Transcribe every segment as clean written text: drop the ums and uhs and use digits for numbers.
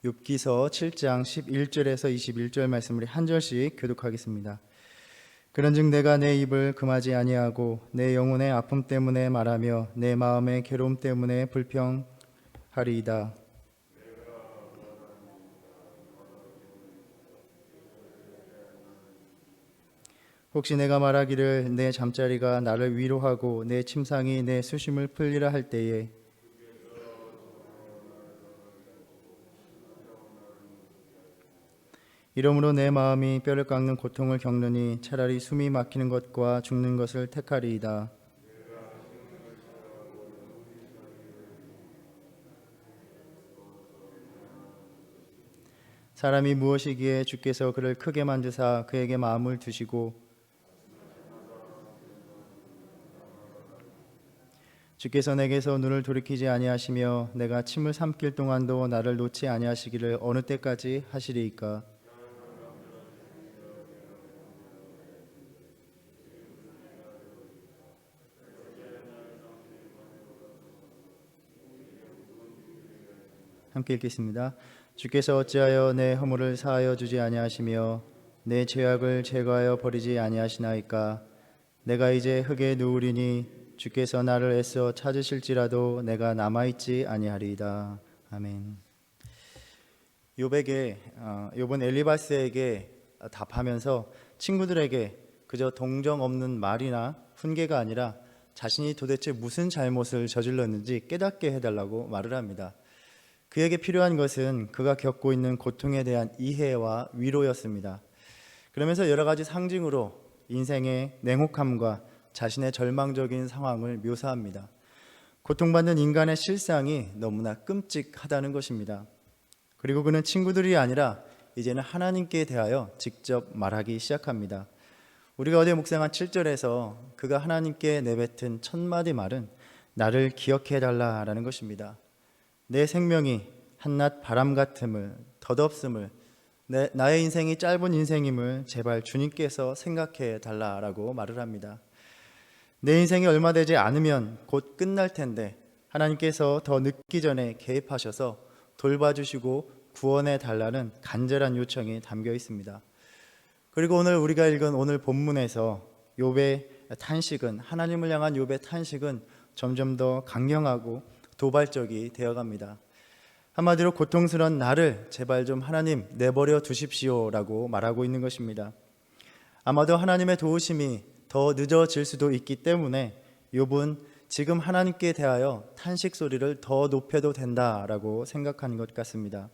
욥기서 7장 11절에서 21절 말씀을 한 절씩 교독하겠습니다. 그런즉 내가 내 입을 금하지 아니하고 내 영혼의 아픔 때문에 말하며 내 마음의 괴로움 때문에 불평하리이다. 혹시 내가 말하기를 내 잠자리가 나를 위로하고 내 침상이 내 수심을 풀리라 할 때에 이러므로 내 마음이 뼈를 깎는 고통을 겪느니 차라리 숨이 막히는 것과 죽는 것을 택하리이다. 사람이 무엇이기에 주께서 그를 크게 만드사 그에게 마음을 두시고 주께서 내게서 눈을 돌이키지 아니하시며 내가 침을 삼킬 동안도 나를 놓지 아니하시기를 어느 때까지 하시리이까. 함께 읽겠습니다. 주께서 어찌하여 내 허물을 사하여 주지 아니하시며 내 죄악을 제거하여 버리지 아니하시나이까. 내가 이제 흙에 누우리니 주께서 나를 애써 찾으실지라도 내가 남아있지 아니하리이다. 아멘. 욥은 엘리바스에게 답하면서 친구들에게 그저 동정 없는 말이나 훈계가 아니라 자신이 도대체 무슨 잘못을 저질렀는지 깨닫게 해달라고 말을 합니다. 그에게 필요한 것은 그가 겪고 있는 고통에 대한 이해와 위로였습니다. 그러면서 여러 가지 상징으로 인생의 냉혹함과 자신의 절망적인 상황을 묘사합니다. 고통받는 인간의 실상이 너무나 끔찍하다는 것입니다. 그리고 그는 친구들이 아니라 이제는 하나님께 대하여 직접 말하기 시작합니다. 우리가 어제 묵상한 7절에서 그가 하나님께 내뱉은 첫 마디 말은 나를 기억해 달라라는 것입니다. 내 생명이 한낱 바람 같음을, 덧없음을, 나의 인생이 짧은 인생임을 제발 주님께서 생각해 달라라고 말을 합니다. 내 인생이 얼마 되지 않으면 곧 끝날 텐데 하나님께서 더 늦기 전에 개입하셔서 돌봐주시고 구원해 달라는 간절한 요청이 담겨 있습니다. 그리고 오늘 우리가 읽은 오늘 본문에서 욥의 탄식은, 하나님을 향한 욥의 탄식은 점점 더 강경하고 도발적이 되어갑니다. 한마디로 고통스러운 나를 제발 좀 하나님 내버려 두십시오라고 말하고 있는 것입니다. 아마도 하나님의 도우심이 더 늦어질 수도 있기 때문에 욥은 지금 하나님께 대하여 탄식 소리를 더 높여도 된다라고 생각하는 것 같습니다.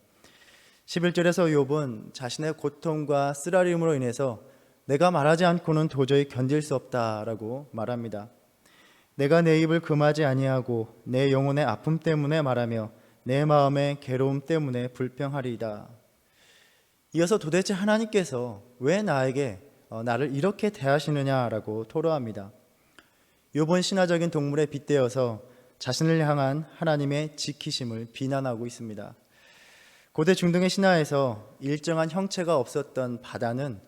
11절에서 욥은 자신의 고통과 쓰라림으로 인해서 내가 말하지 않고는 도저히 견딜 수 없다라고 말합니다. 내가 내 입을 금하지 아니하고 내 영혼의 아픔 때문에 말하며 내 마음의 괴로움 때문에 불평하리이다. 이어서 도대체 하나님께서 왜 나를 이렇게 대하시느냐라고 토로합니다. 욥은 신화적인 동물에 빗대어서 자신을 향한 하나님의 지키심을 비난하고 있습니다. 고대 중동의 신화에서 일정한 형체가 없었던 바다는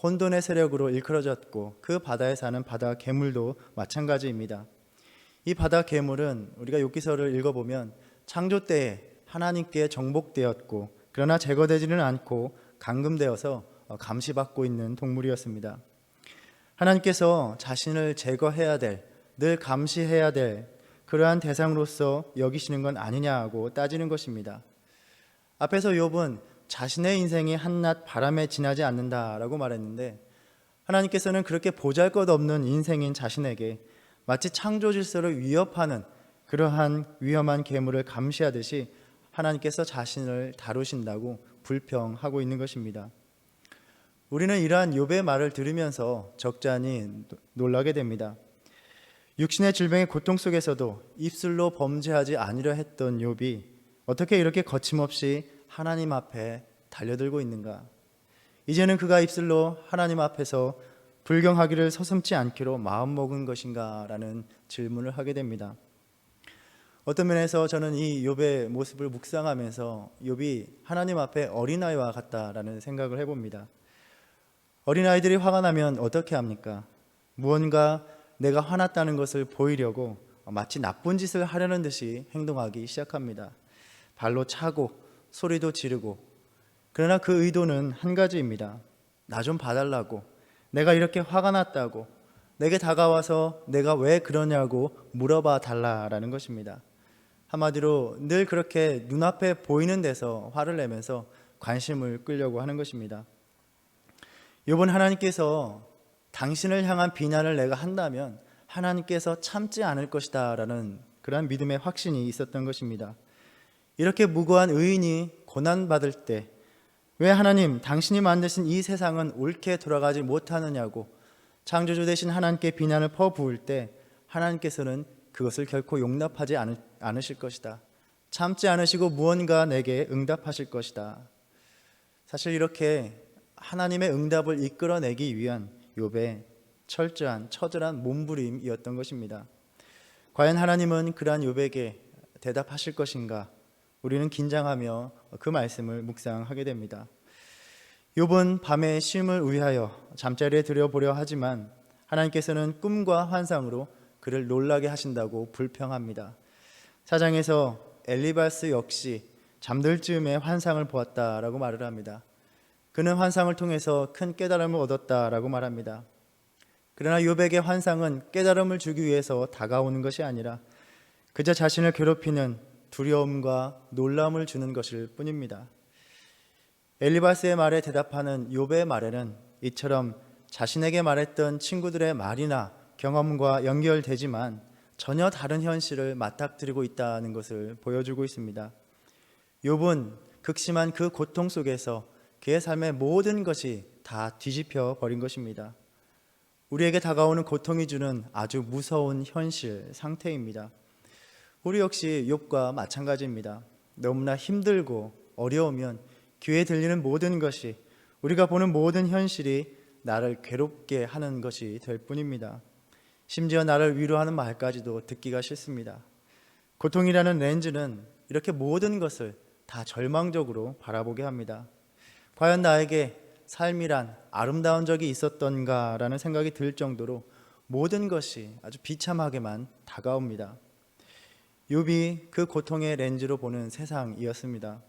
혼돈의 세력으로 일컬어졌고 그 바다에 사는 바다 괴물도 마찬가지입니다. 이 바다 괴물은 우리가 욥기서를 읽어보면 창조 때에 하나님께 정복되었고 그러나 제거되지는 않고 감금되어서 감시받고 있는 동물이었습니다. 하나님께서 자신을 제거해야 될, 늘 감시해야 될 그러한 대상으로서 여기시는 건 아니냐고 따지는 것입니다. 앞에서 욥은 자신의 인생이 한낱 바람에 지나지 않는다라고 말했는데 하나님께서는 그렇게 보잘것없는 인생인 자신에게 마치 창조 질서를 위협하는 그러한 위험한 괴물을 감시하듯이 하나님께서 자신을 다루신다고 불평하고 있는 것입니다. 우리는 이러한 욥의 말을 들으면서 적잖이 놀라게 됩니다. 육신의 질병의 고통 속에서도 입술로 범죄하지 아니려 했던 욥이 어떻게 이렇게 거침없이 하나님 앞에 달려들고 있는가? 이제는 그가 입술로 하나님 앞에서 불경하기를 서슴지 않기로 마음먹은 것인가? 라는 질문을 하게 됩니다. 어떤 면에서 저는 이 욥의 모습을 묵상하면서 욥이 하나님 앞에 어린아이와 같다라는 생각을 해봅니다. 어린아이들이 화가 나면 어떻게 합니까? 무언가 내가 화났다는 것을 보이려고 마치 나쁜 짓을 하려는 듯이 행동하기 시작합니다. 발로 차고 소리도 지르고, 그러나 그 의도는 한 가지입니다. 나 좀 봐달라고, 내가 이렇게 화가 났다고, 내게 다가와서 내가 왜 그러냐고 물어봐 달라라는 것입니다. 한마디로 늘 그렇게 눈앞에 보이는 데서 화를 내면서 관심을 끌려고 하는 것입니다. 욥은 하나님께서 당신을 향한 비난을 내가 한다면 하나님께서 참지 않을 것이다 라는 그러한 믿음의 확신이 있었던 것입니다. 이렇게 무고한 의인이 고난받을 때 왜 하나님 당신이 만드신 이 세상은 옳게 돌아가지 못하느냐고 창조주 되신 하나님께 비난을 퍼부을 때 하나님께서는 그것을 결코 용납하지 않으실 것이다. 참지 않으시고 무언가 내게 응답하실 것이다. 사실 이렇게 하나님의 응답을 이끌어내기 위한 욥의 철저한 처절한 몸부림이었던 것입니다. 과연 하나님은 그러한 욥에게 대답하실 것인가? 우리는 긴장하며 그 말씀을 묵상하게 됩니다. 욥은 밤에 쉼을 위하여 잠자리에 들여보려 하지만 하나님께서는 꿈과 환상으로 그를 놀라게 하신다고 불평합니다. 4장에서 엘리바스 역시 잠들 즈음에 환상을 보았다라고 말을 합니다. 그는 환상을 통해서 큰 깨달음을 얻었다라고 말합니다. 그러나 욥에게 환상은 깨달음을 주기 위해서 다가오는 것이 아니라 그저 자신을 괴롭히는 두려움과 놀람을 주는 것일 뿐입니다. 엘리바스의 말에 대답하는 욥의 말에는 이처럼 자신에게 말했던 친구들의 말이나 경험과 연결되지만 전혀 다른 현실을 맞닥뜨리고 있다는 것을 보여주고 있습니다. 욥은 극심한 그 고통 속에서 그의 삶의 모든 것이 다 뒤집혀 버린 것입니다. 우리에게 다가오는 고통이 주는 아주 무서운 현실 상태입니다. 우리 역시 욥과 마찬가지입니다. 너무나 힘들고 어려우면 귀에 들리는 모든 것이, 우리가 보는 모든 현실이 나를 괴롭게 하는 것이 될 뿐입니다. 심지어 나를 위로하는 말까지도 듣기가 싫습니다. 고통이라는 렌즈는 이렇게 모든 것을 다 절망적으로 바라보게 합니다. 과연 나에게 삶이란 아름다운 적이 있었던가라는 생각이 들 정도로 모든 것이 아주 비참하게만 다가옵니다. 욥이 그 고통의 렌즈로 보는 세상이었습니다.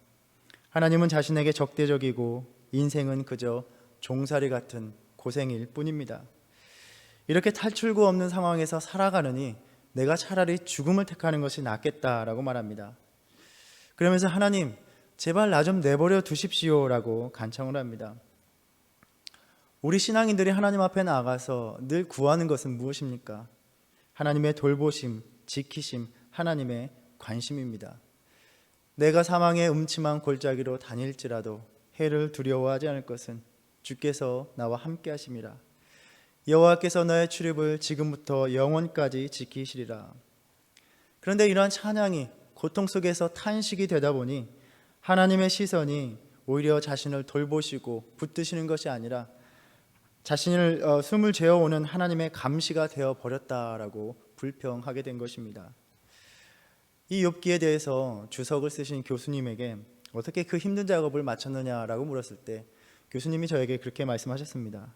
하나님은 자신에게 적대적이고 인생은 그저 종살이 같은 고생일 뿐입니다. 이렇게 탈출구 없는 상황에서 살아가느니 내가 차라리 죽음을 택하는 것이 낫겠다라고 말합니다. 그러면서 하나님 제발 나 좀 내버려 두십시오라고 간청을 합니다. 우리 신앙인들이 하나님 앞에 나가서 늘 구하는 것은 무엇입니까? 하나님의 돌보심, 지키심, 하나님의 관심입니다. 내가 사망의 음침한 골짜기로 다닐지라도 해를 두려워하지 않을 것은 주께서 나와 함께 하심이라. 여호와께서 너의 출입을 지금부터 영원까지 지키시리라. 그런데 이러한 찬양이 고통 속에서 탄식이 되다 보니 하나님의 시선이 오히려 자신을 돌보시고 붙드시는 것이 아니라 자신을 숨을 죄어오는 하나님의 감시가 되어 버렸다라고 불평하게 된 것입니다. 이 욥기에 대해서 주석을 쓰신 교수님에게 어떻게 그 힘든 작업을 마쳤느냐라고 물었을 때 교수님이 저에게 그렇게 말씀하셨습니다.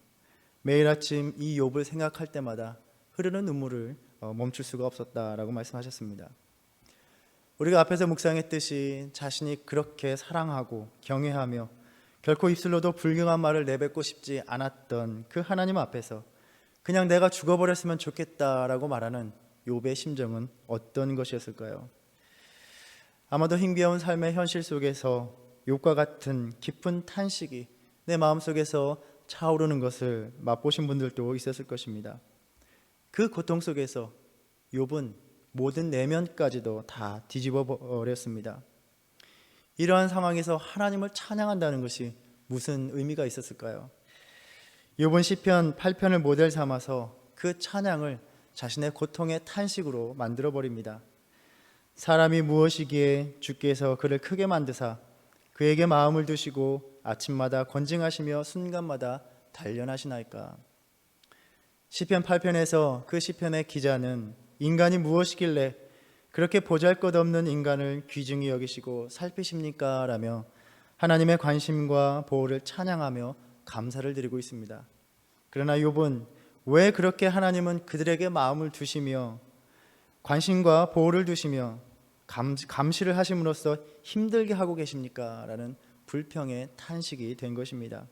매일 아침 이 욥을 생각할 때마다 흐르는 눈물을 멈출 수가 없었다라고 말씀하셨습니다. 우리가 앞에서 묵상했듯이 자신이 그렇게 사랑하고 경외하며 결코 입술로도 불경한 말을 내뱉고 싶지 않았던 그 하나님 앞에서 그냥 내가 죽어버렸으면 좋겠다라고 말하는 욥의 심정은 어떤 것이었을까요? 아마도 힘겨운 삶의 현실 속에서 욥과 같은 깊은 탄식이 내 마음속에서 차오르는 것을 맛보신 분들도 있었을 것입니다. 그 고통 속에서 욥은 모든 내면까지도 다 뒤집어 버렸습니다. 이러한 상황에서 하나님을 찬양한다는 것이 무슨 의미가 있었을까요? 욥은 시편 8편을 모델 삼아서 그 찬양을 자신의 고통의 탄식으로 만들어 버립니다. 사람이 무엇이기에 주께서 그를 크게 만드사 그에게 마음을 두시고 아침마다 권징하시며 순간마다 단련하시나이까. 시편 8편에서 그 시편의 기자는 인간이 무엇이길래 그렇게 보잘것없는 인간을 귀중히 여기시고 살피십니까? 라며 하나님의 관심과 보호를 찬양하며 감사를 드리고 있습니다. 그러나 욥은 왜 그렇게 하나님은 그들에게 마음을 두시며 관심과 보호를 두시며 감시를 하심으로써 힘들게 하고 계십니까? 라는 불평의 탄식이 된 것입니다.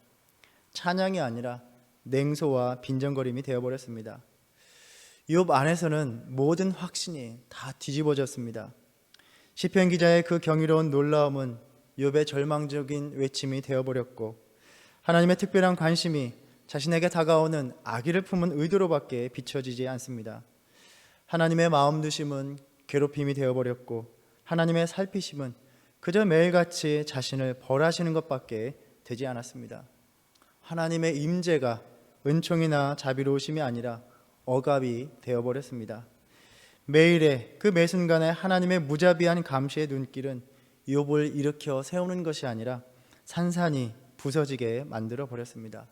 찬양이 아니라 냉소와 빈정거림이 되어버렸습니다. 욥 안에서는 모든 확신이 다 뒤집어졌습니다. 시편 기자의 그 경이로운 놀라움은 욥의 절망적인 외침이 되어버렸고, 하나님의 특별한 관심이 자신에게 다가오는 악의를 품은 의도로밖에 비춰지지 않습니다. 하나님의 마음 두심은 괴롭힘이 되어버렸고, 하나님의 살피심은 그저 매일같이 자신을 벌하시는 것밖에 되지 않았습니다. 하나님의 임재가 은총이나 자비로우심이 아니라 억압이 되어버렸습니다. 매일의 그 매순간에 하나님의 무자비한 감시의 눈길은 욥을 일으켜 세우는 것이 아니라 산산이 부서지게 만들어 버렸습니다.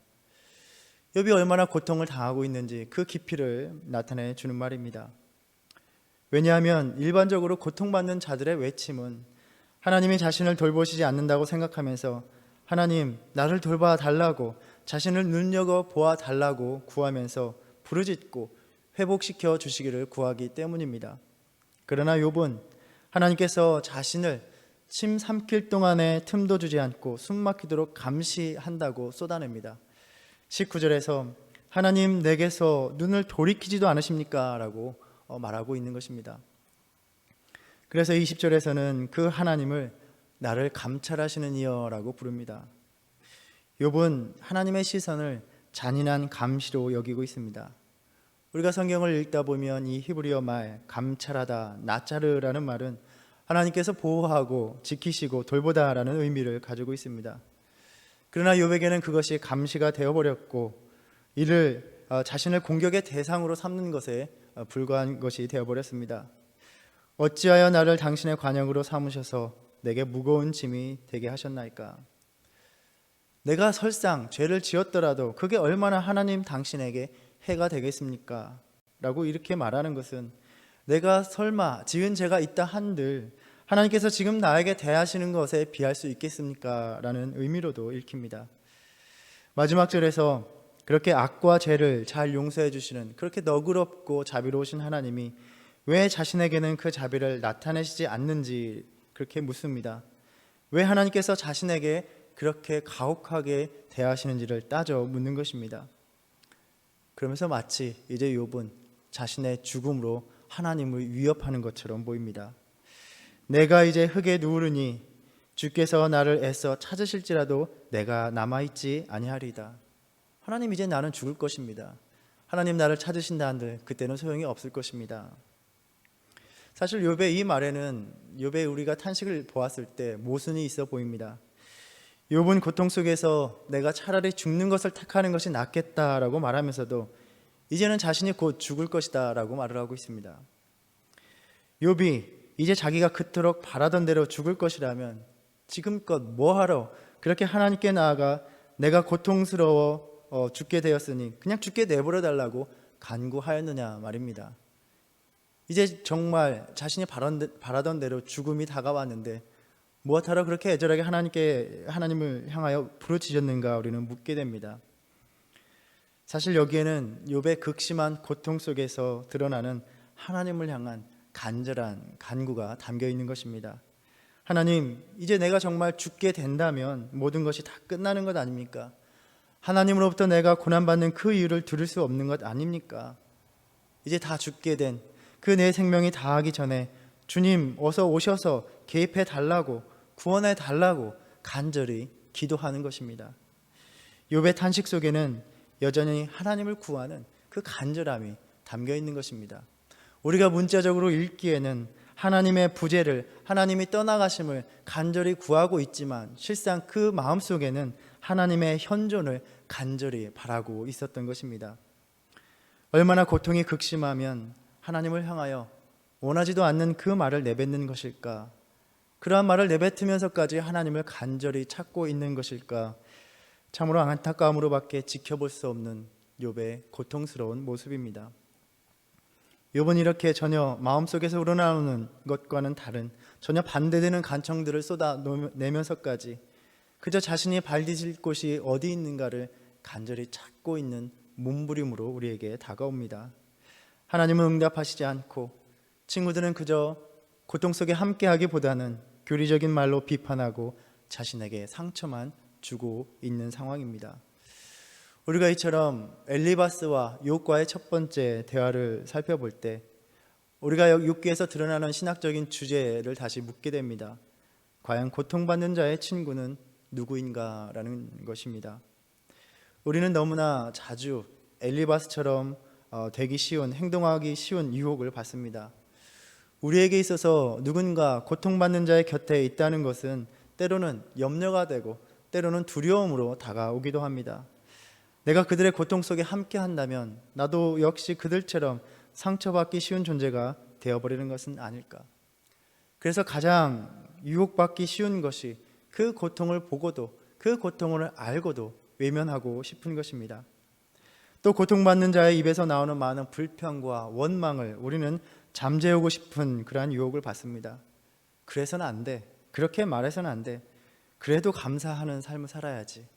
욥이 얼마나 고통을 당하고 있는지 그 깊이를 나타내 주는 말입니다. 왜냐하면 일반적으로 고통받는 자들의 외침은 하나님이 자신을 돌보시지 않는다고 생각하면서 하나님 나를 돌봐 달라고, 자신을 눈여겨 보아 달라고 구하면서 부르짖고 회복시켜 주시기를 구하기 때문입니다. 그러나 욥은 하나님께서 자신을 침 삼킬 동안에 틈도 주지 않고 숨막히도록 감시한다고 쏟아냅니다. 19절에서 하나님 내게서 눈을 돌이키지도 않으십니까? 라고 말하고 있는 것입니다. 그래서 20절에서는 그 하나님을 나를 감찰하시는 이여 라고 부릅니다. 욥은 하나님의 시선을 잔인한 감시로 여기고 있습니다. 우리가 성경을 읽다 보면 이 히브리어 말 감찰하다, 나짜르라는 말은 하나님께서 보호하고 지키시고 돌보다라는 의미를 가지고 있습니다. 그러나 욥에게는 그것이 감시가 되어버렸고 이를 자신을 공격의 대상으로 삼는 것에 불과한 것이 되어버렸습니다. 어찌하여 나를 당신의 관역으로 삼으셔서 내게 무거운 짐이 되게 하셨나이까? 내가 설상 죄를 지었더라도 그게 얼마나 하나님 당신에게 해가 되겠습니까? 라고 이렇게 말하는 것은 내가 설마 지은 죄가 있다 한들 하나님께서 지금 나에게 대하시는 것에 비할 수 있겠습니까? 라는 의미로도 읽힙니다. 마지막 절에서 그렇게 악과 죄를 잘 용서해 주시는 그렇게 너그럽고 자비로우신 하나님이 왜 자신에게는 그 자비를 나타내시지 않는지 그렇게 묻습니다. 왜 하나님께서 자신에게 그렇게 가혹하게 대하시는지를 따져 묻는 것입니다. 그러면서 마치 이제 욥은 자신의 죽음으로 하나님을 위협하는 것처럼 보입니다. 내가 이제 흙에 누우르니 주께서 나를 애써 찾으실지라도 내가 남아있지 아니하리이다. 하나님 이제 나는 죽을 것입니다. 하나님 나를 찾으신다 한들 그때는 소용이 없을 것입니다. 사실 욥의 이 말에는 욥의 우리가 탄식을 보았을 때 모순이 있어 보입니다. 욥은 고통 속에서 내가 차라리 죽는 것을 택하는 것이 낫겠다라고 말하면서도 이제는 자신이 곧 죽을 것이다 라고 말을 하고 있습니다. 욥이 이제 자기가 그토록 바라던 대로 죽을 것이라면 지금껏 뭐하러 그렇게 하나님께 나아가 내가 고통스러워 죽게 되었으니 그냥 죽게 내버려 달라고 간구하였느냐 말입니다. 이제 정말 자신이 바라던 대로 죽음이 다가왔는데 무엇하러 그렇게 애절하게 하나님을 향하여 부르짖었는가 우리는 묻게 됩니다. 사실 여기에는 욥의 극심한 고통 속에서 드러나는 하나님을 향한 간절한 간구가 담겨 있는 것입니다. 하나님, 이제 내가 정말 죽게 된다면 모든 것이 다 끝나는 것 아닙니까? 하나님으로부터 내가 고난받는 그 이유를 들을 수 없는 것 아닙니까? 이제 다 죽게 된 그 내 생명이 다하기 전에 주님 어서 오셔서 개입해 달라고, 구원해 달라고 간절히 기도하는 것입니다. 욥의 탄식 속에는 여전히 하나님을 구하는 그 간절함이 담겨 있는 것입니다. 우리가 문자적으로 읽기에는 하나님의 부재를, 하나님이 떠나가심을 간절히 구하고 있지만 실상 그 마음속에는 하나님의 현존을 간절히 바라고 있었던 것입니다. 얼마나 고통이 극심하면 하나님을 향하여 원하지도 않는 그 말을 내뱉는 것일까? 그러한 말을 내뱉으면서까지 하나님을 간절히 찾고 있는 것일까? 참으로 안타까움으로밖에 지켜볼 수 없는 욥의 고통스러운 모습입니다. 욥은 이렇게 전혀 마음속에서 우러나오는 것과는 다른 전혀 반대되는 간청들을 쏟아내면서까지 그저 자신이 발디딜 곳이 어디 있는가를 간절히 찾고 있는 몸부림으로 우리에게 다가옵니다. 하나님은 응답하시지 않고 친구들은 그저 고통 속에 함께하기보다는 교리적인 말로 비판하고 자신에게 상처만 주고 있는 상황입니다. 우리가 이처럼 엘리바스와 욥과의 첫 번째 대화를 살펴볼 때 우리가 욥기에서 드러나는 신학적인 주제를 다시 묻게 됩니다. 과연 고통받는 자의 친구는 누구인가라는 것입니다. 우리는 너무나 자주 엘리바스처럼 되기 쉬운, 행동하기 쉬운 유혹을 받습니다. 우리에게 있어서 누군가 고통받는 자의 곁에 있다는 것은 때로는 염려가 되고 때로는 두려움으로 다가오기도 합니다. 내가 그들의 고통 속에 함께 한다면 나도 역시 그들처럼 상처받기 쉬운 존재가 되어버리는 것은 아닐까. 그래서 가장 유혹받기 쉬운 것이 그 고통을 보고도 그 고통을 알고도 외면하고 싶은 것입니다. 또 고통받는 자의 입에서 나오는 많은 불평과 원망을 우리는 잠재우고 싶은 그러한 유혹을 받습니다. 그래서는 안 돼. 그렇게 말해서는 안 돼. 그래도 감사하는 삶을 살아야지.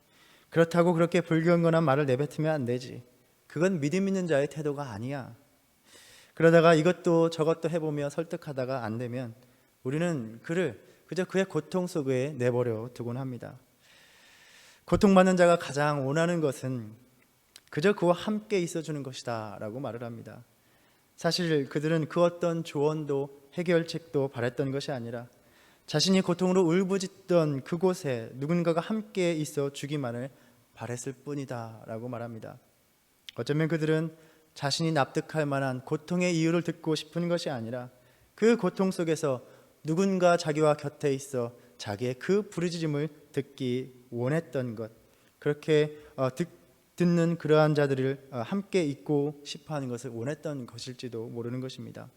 그렇다고 그렇게 불경건한 말을 내뱉으면 안 되지. 그건 믿음 있는 자의 태도가 아니야. 그러다가 이것도 저것도 해보며 설득하다가 안 되면 우리는 그를 그저 그의 고통 속에 내버려 두곤 합니다. 고통받는 자가 가장 원하는 것은 그저 그와 함께 있어주는 것이다 라고 말을 합니다. 사실 그들은 그 어떤 조언도 해결책도 바랬던 것이 아니라 자신이 고통으로 울부짖던 그곳에 누군가가 함께 있어 주기만을 바랬을 뿐이다 라고 말합니다. 어쩌면 그들은 자신이 납득할 만한 고통의 이유를 듣고 싶은 것이 아니라 그 고통 속에서 누군가 자기와 곁에 있어 자기의 그 부르짖음을 듣기 원했던 것, 그렇게 듣는 그러한 자들을 함께 있고 싶어하는 것을 원했던 것일지도 모르는 것입니다.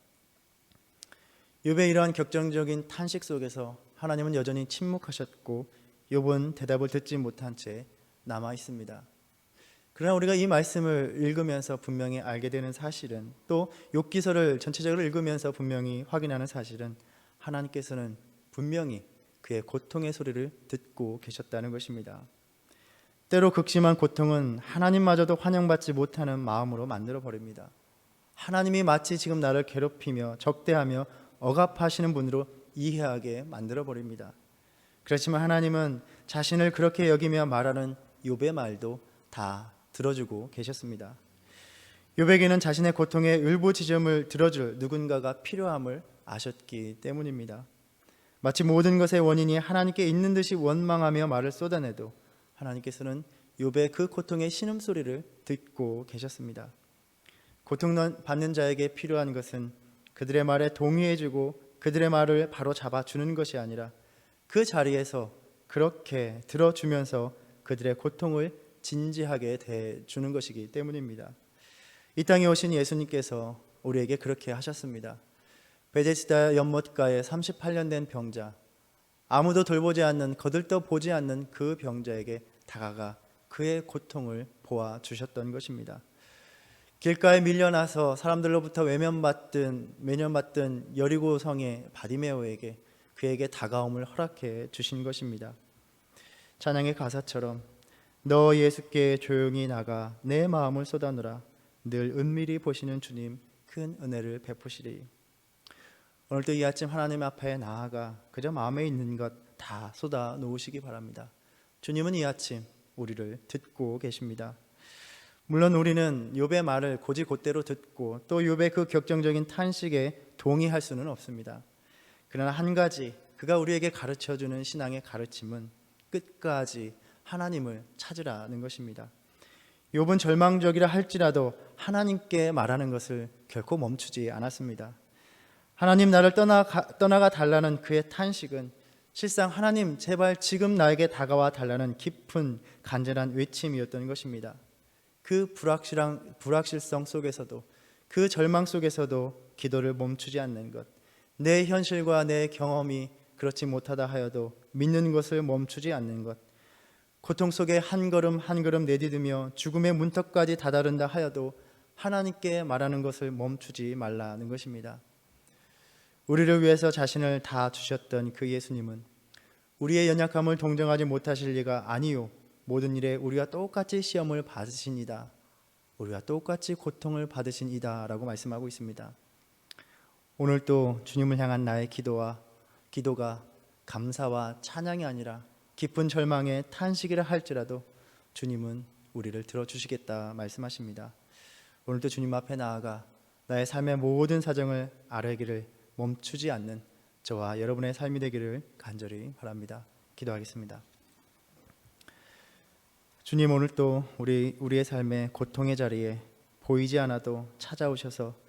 욥의 이러한 격정적인 탄식 속에서 하나님은 여전히 침묵하셨고 욥은 대답을 듣지 못한 채 남아 있습니다. 그러나 우리가 이 말씀을 읽으면서 분명히 알게 되는 사실은, 또 욥기서를 전체적으로 읽으면서 분명히 확인하는 사실은, 하나님께서는 분명히 그의 고통의 소리를 듣고 계셨다는 것입니다. 때로 극심한 고통은 하나님마저도 환영받지 못하는 마음으로 만들어 버립니다. 하나님이 마치 지금 나를 괴롭히며 적대하며 억압하시는 분으로 이해하게 만들어 버립니다. 그렇지만 하나님은 자신을 그렇게 여기며 말하는 욥의 말도 다 들어주고 계셨습니다. 욥에게는 자신의 고통의 울부짖음을 들어줄 누군가가 필요함을 아셨기 때문입니다. 마치 모든 것의 원인이 하나님께 있는 듯이 원망하며 말을 쏟아내도 하나님께서는 욥의 그 고통의 신음소리를 듣고 계셨습니다. 고통받는 자에게 필요한 것은 그들의 말에 동의해주고 그들의 말을 바로 잡아주는 것이 아니라 그 자리에서 그렇게 들어주면서 그들의 고통을 진지하게 대주는 것이기 때문입니다. 이 땅에 오신 예수님께서 우리에게 그렇게 하셨습니다. 베데스다 연못가에 38년 된 병자, 아무도 돌보지 않는, 거들떠 보지 않는 그 병자에게 다가가 그의 고통을 보아주셨던 것입니다. 길가에 밀려나서 사람들로부터 매년받던 여리고 성의 바디메오에게 그에게 다가옴을 허락해 주신 것입니다. 찬양의 가사처럼 너 예수께 조용히 나가 내 마음을 쏟아놓으라 늘 은밀히 보시는 주님 큰 은혜를 베푸시리. 오늘도 이 아침 하나님 앞에 나아가 그저 마음에 있는 것 다 쏟아 놓으시기 바랍니다. 주님은 이 아침 우리를 듣고 계십니다. 물론 우리는 욥의 말을 곧이곧대로 듣고 또 욥의 그 격정적인 탄식에 동의할 수는 없습니다. 그러나 한 가지 그가 우리에게 가르쳐주는 신앙의 가르침은 끝까지 하나님을 찾으라는 것입니다. 욥은 절망적이라 할지라도 하나님께 말하는 것을 결코 멈추지 않았습니다. 하나님 나를 떠나가 달라는 그의 탄식은 실상 하나님 제발 지금 나에게 다가와 달라는 깊은 간절한 외침이었던 것입니다. 그 불확실성 속에서도 그 절망 속에서도 기도를 멈추지 않는 것, 내 현실과 내 경험이 그렇지 못하다 하여도 믿는 것을 멈추지 않는 것, 고통 속에 한 걸음 한 걸음 내디디며 죽음의 문턱까지 다다른다 하여도 하나님께 말하는 것을 멈추지 말라는 것입니다. 우리를 위해서 자신을 다 주셨던 그 예수님은 우리의 연약함을 동정하지 못하실 리가 아니요 모든 일에 우리와 똑같이 시험을 받으시니다. 우리와 똑같이 고통을 받으신 이다 라고 말씀하고 있습니다. 오늘도 주님을 향한 나의 기도가 감사와 찬양이 아니라 깊은 절망의 탄식이라 할지라도 주님은 우리를 들어주시겠다 말씀하십니다. 오늘도 주님 앞에 나아가 나의 삶의 모든 사정을 아뢰기를 멈추지 않는 저와 여러분의 삶이 되기를 간절히 바랍니다. 기도하겠습니다. 주님, 오늘도 우리의 삶의 고통의 자리에 보이지 않아도 찾아오셔서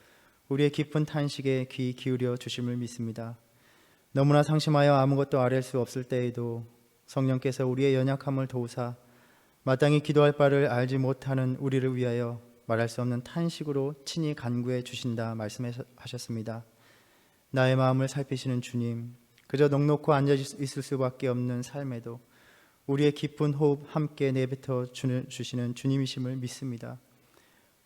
우리의 깊은 탄식에 귀 기울여 주심을 믿습니다. 너무나 상심하여 아무것도 아뢰 수 없을 때에도 성령께서 우리의 연약함을 도우사 마땅히 기도할 바를 알지 못하는 우리를 위하여 말할 수 없는 탄식으로 친히 간구해 주신다 말씀하셨습니다. 나의 마음을 살피시는 주님, 그저 넋놓고 앉아 있을 수밖에 없는 삶에도 우리의 깊은 호흡 함께 내뱉어 주시는 주님이심을 믿습니다.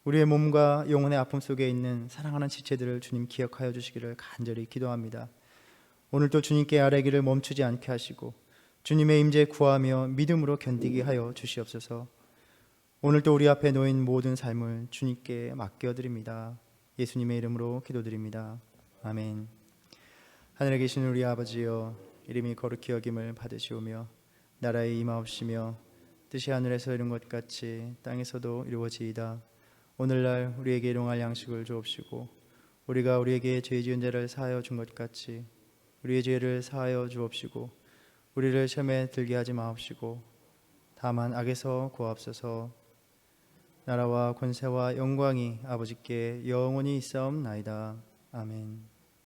우리의 몸과 영혼의 아픔 속에 있는 사랑하는 지체들을 주님 기억하여 주시기를 간절히 기도합니다. 오늘도 주님께 아뢰기를 멈추지 않게 하시고 주님의 임재 구하며 믿음으로 견디게 하여 주시옵소서. 오늘도 우리 앞에 놓인 모든 삶을 주님께 맡겨드립니다. 예수님의 이름으로 기도드립니다. 아멘. 하늘에 계신 우리 아버지여, 이름이 거룩히 여김을 받으시오며 나라의 임하옵시며 뜻이 하늘에서 이룬 것 같이 땅에서도 이루어지이다. 오늘날 우리에게 일용할 양식을 주옵시고 우리가 우리에게 죄 지은 자를 사하여 준 것 같이 우리의 죄를 사하여 주옵시고 우리를 시험에 들게 하지 마옵시고 다만 악에서 구하옵소서. 나라와 권세와 영광이 아버지께 영원히 있사옵나이다. 아멘.